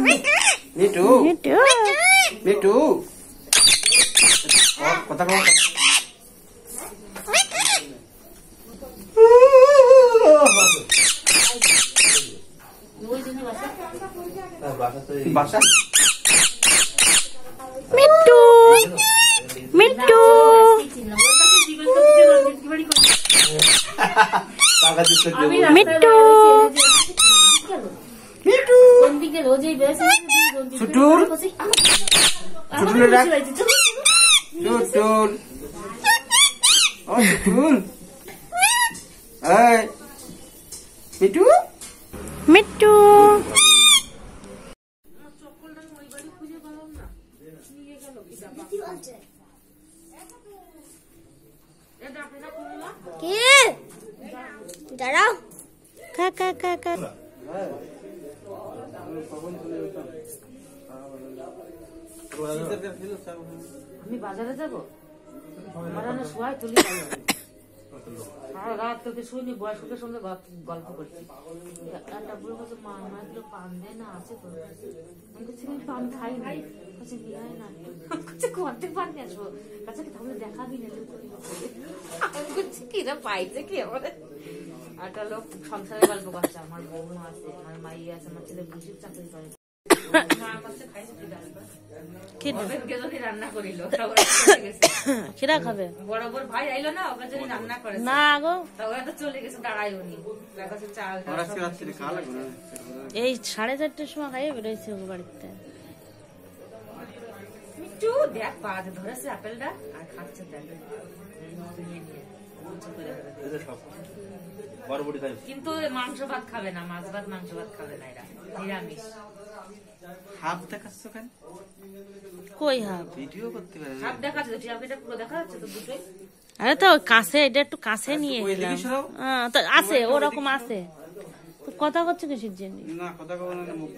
me too me too me too কথা কও বাসা মিটু মিটু মিটু মিটু ছুটুল ছুটুল ডাক ছুটুল ও ছুটুল এই মিটু মিটু কে দাঁড়াও খা খা খা খা আমি বাজারে যাবো শোয়াই তুলি সারা রাত তোকে শুনি বয়স্কের সঙ্গে গল্প করছি একটা বুড়ো বলছে মা আমার এগুলো পান দেয় না আছে তোর কাছে আমি বলছি আমি পান খাই নাই বলছে নিয়ে না করতে পান নিয়ে আসবো কাছে তাহলে দেখাবি না আমি বলছি কি না পাইছে কি আমাদের একটা লোক সংসারের গল্প করছে আমার বৌমা আছে আমার মাই আছে আমার ছেলে বুঝির চাকরি করে বরাবর ভাই আইলো না ওকে যদি রান্না করে না গো ওরা তো চলে গেছে দাঁড়াই উনি এই 4:30টার সময় খাইয়ে বেরোইছে ওর বাড়িতে একটু দেখ বাজে ধরেছে আপেলটা আর খাচ্ছে কিন্তু মাংস ভাত খাবে না মাছ ভাত মাংস ভাত খাবে না এরা নিরামিষ হাফ দেখাচ্ছ কেন কই হাফ ভিডিও করতে পারে হাফ দেখাচ্ছে তো এটা পুরো দেখা যাচ্ছে তো দুটোই আরে তো কাছে এটা একটু কাছে নিয়ে এলাম তো আছে ওরকম আছে তো কথা করছে কিসের জন্য না কথা কব না মুখ